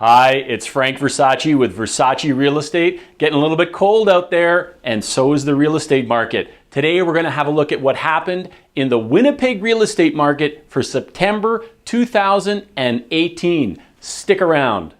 Hi, it's Frank Versace with Versace Real Estate. Getting a little bit cold out there, and so is the real estate market. Today we're going to have a look at what happened in the Winnipeg real estate market for September 2018. Stick around.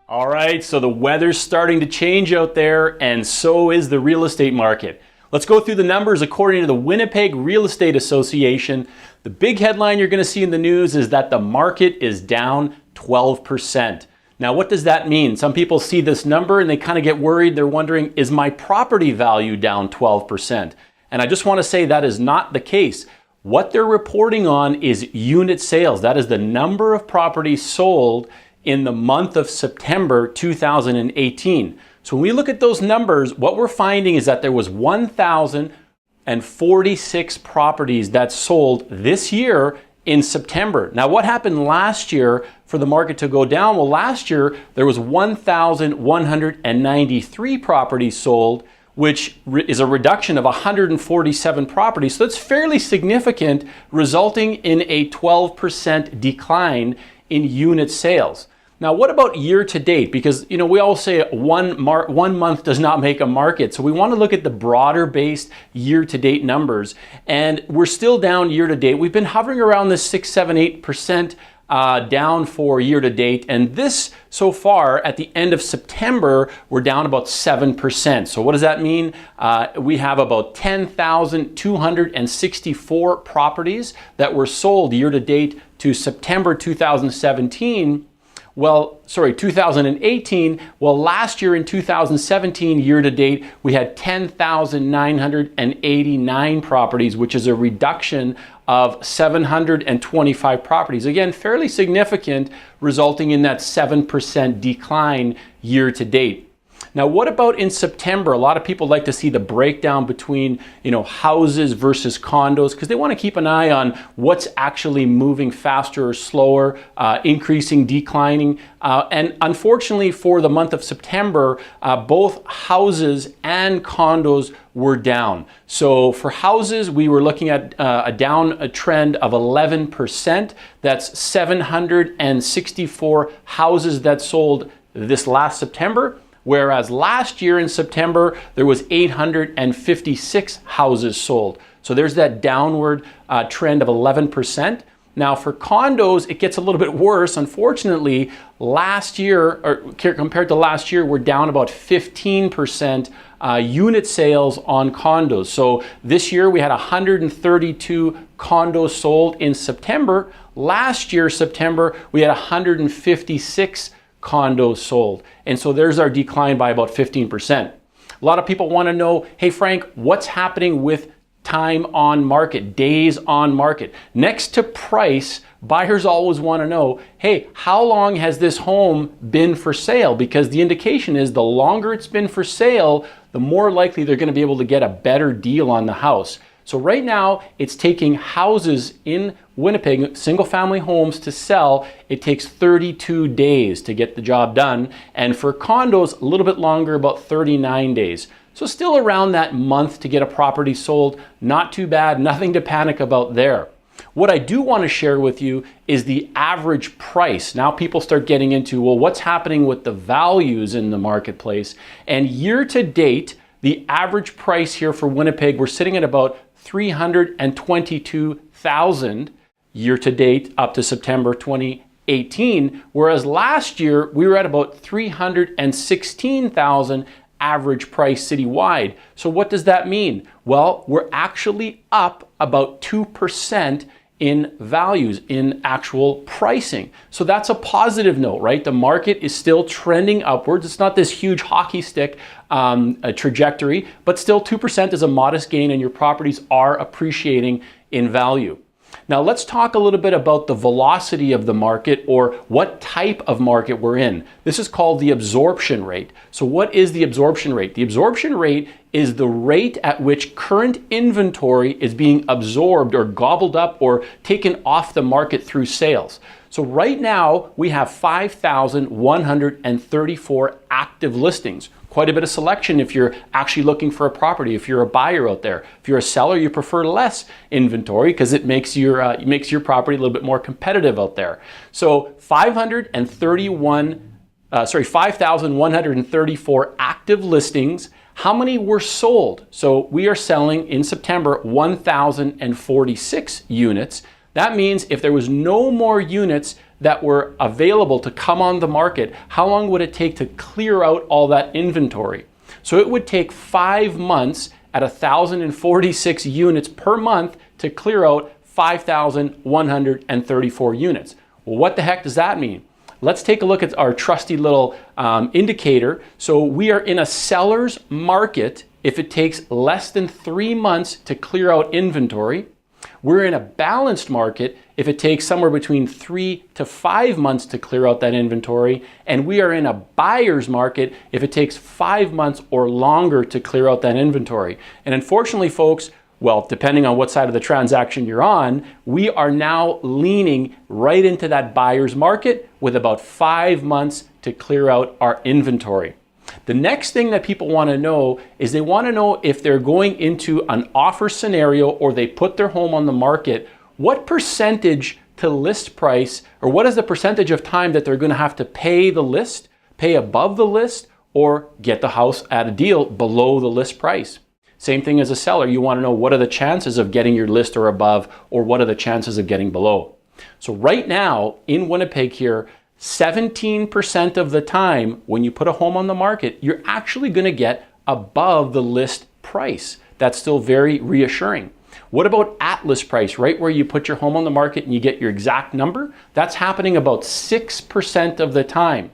All right, so the weather's starting to change out there, and so is the real estate market. Let's go through the numbers according to the Winnipeg Real Estate Association. The big headline you're going to see in the news is that the market is down 12%. Now, what does that mean? Some people see this number and they kind of get worried. They're wondering, is my property value down 12%? And I just want to say that is not the case. What they're reporting on is unit sales. That is the number of properties sold in the month of September 2018. So when we look at those numbers, what we're finding is that there was 1,046 properties that sold this year in September. Now, what happened last year for the market to go down? Well, last year there was 1,193 properties sold, which is a reduction of 147 properties. So that's fairly significant, resulting in a 12% decline in unit sales. Now, what about year to date? Because, we all say one month does not make a market. So we want to look at the broader based year to date numbers. And we're still down year to date. We've been hovering around this 6, 7, 8% down for year to date. And this so far at the end of September, we're down about 7%. So what does that mean? We have about 10,264 properties that were sold year to date to September 2018. Well, last year in 2017, year to date, we had 10,989 properties, which is a reduction of 725 properties. Again, fairly significant, resulting in that 7% decline year to date. Now, what about in September? A lot of people like to see the breakdown between, houses versus condos, because they want to keep an eye on what's actually moving faster or slower, increasing, declining. And unfortunately for the month of September, both houses and condos were down. So for houses, we were looking at a trend of 11%. That's 764 houses that sold this last September. Whereas last year in September, there was 856 houses sold. So there's that downward trend of 11%. Now for condos, it gets a little bit worse. Unfortunately, last year, or compared to last year, we're down about 15% unit sales on condos. So this year we had 132 condos sold in September. Last year, September, we had 156 condos sold. And so there's our decline by about 15%. A lot of people want to know, hey Frank, what's happening with time on market, days on market? Next to price, buyers always want to know, hey, how long has this home been for sale? Because the indication is the longer it's been for sale, the more likely they're going to be able to get a better deal on the house. So right now, it's taking houses in Winnipeg, single family homes, to sell. It takes 32 days to get the job done. And for condos, a little bit longer, about 39 days. So still around that month to get a property sold. Not too bad, nothing to panic about there. What I do want to share with you is the average price. Now people start getting into, well, what's happening with the values in the marketplace? And year to date, the average price here for Winnipeg, we're sitting at about $322,000 year to date up to September 2018, whereas last year we were at about $316,000 average price citywide. So what does that mean? Well, we're actually up about 2% in values, in actual pricing. So that's a positive note, right? The market is still trending upwards. It's not this huge hockey stick trajectory, but still 2% is a modest gain, and your properties are appreciating in value. Now let's talk a little bit about the velocity of the market, or what type of market we're in. This is called the absorption rate. So what is the absorption rate? The absorption rate is the rate at which current inventory is being absorbed or gobbled up or taken off the market through sales. So right now we have 5,134 active listings. quite a bit of selection if you're actually looking for a property. If you're a buyer out there, if you're a seller, you prefer less inventory because it makes your property a little bit more competitive out there. So 5,134 active listings. How many were sold? So we are selling in September 1,046 units. That means if there was no more units that were available to come on the market, how long would it take to clear out all that inventory? So it would take 5 months at 1,046 units per month to clear out 5,134 units. Well, what the heck does that mean? Let's take a look at our trusty little indicator. So we are in a seller's market if it takes less than 3 months to clear out inventory. We're in a balanced market if it takes somewhere between 3 to 5 months to clear out that inventory. And we are in a buyer's market if it takes 5 months or longer to clear out that inventory. And unfortunately, folks, well, depending on what side of the transaction you're on, we are now leaning right into that buyer's market with about 5 months to clear out our inventory. The next thing that people want to know is they want to know if they're going into an offer scenario or they put their home on the market, what percentage to list price, or what is the percentage of time that they're going to have to pay the list, pay above the list, or get the house at a deal below the list price. Same thing as a seller. You want to know what are the chances of getting your list or above, or what are the chances of getting below. So right now in Winnipeg here, 17% of the time when you put a home on the market, you're actually going to get above the list price. That's still very reassuring. What about at list price, right where you put your home on the market and you get your exact number? That's happening about 6% of the time.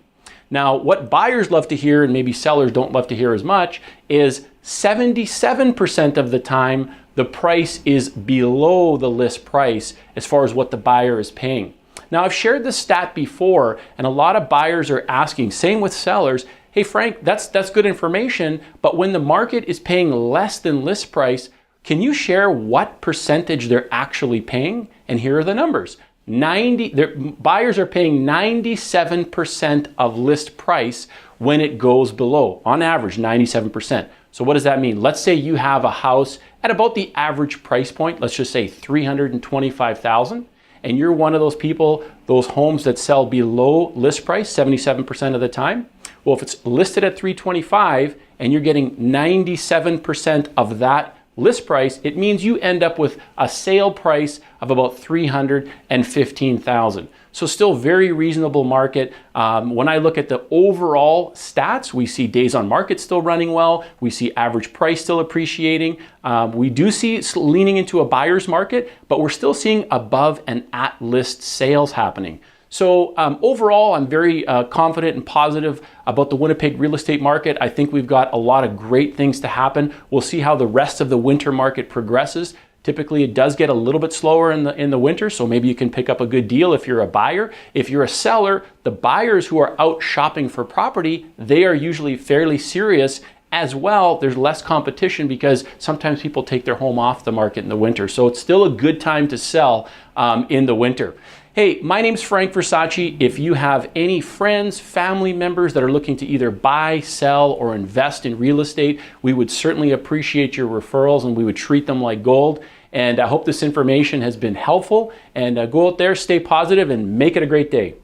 Now, what buyers love to hear, and maybe sellers don't love to hear as much, is 77% of the time the price is below the list price as far as what the buyer is paying. Now, I've shared this stat before, and a lot of buyers are asking, same with sellers, hey Frank, that's good information, but when the market is paying less than list price, can you share what percentage they're actually paying? And here are the numbers. Buyers are paying 97% of list price when it goes below, on average 97%. So what does that mean? Let's say you have a house at about the average price point, let's just say $325,000, and you're one of those people, those homes that sell below list price 77% of the time. Well, if it's listed at $325,000 and you're getting 97% of that list price, it means you end up with a sale price of about $315,000. So still very reasonable market. When I look at the overall stats, we see days on market still running well. We see average price still appreciating. We do see leaning into a buyer's market, but we're still seeing above and at list sales happening. So overall, I'm very confident and positive about the Winnipeg real estate market. I think we've got a lot of great things to happen. We'll see how the rest of the winter market progresses. Typically, it does get a little bit slower in the winter, so maybe you can pick up a good deal if you're a buyer. If you're a seller, the buyers who are out shopping for property, they are usually fairly serious as well. There's less competition because sometimes people take their home off the market in the winter. So it's still a good time to sell in the winter. Hey, my name's Frank Versace. If you have any friends, family members that are looking to either buy, sell, or invest in real estate, we would certainly appreciate your referrals and we would treat them like gold. And I hope this information has been helpful. And go out there, stay positive, and make it a great day.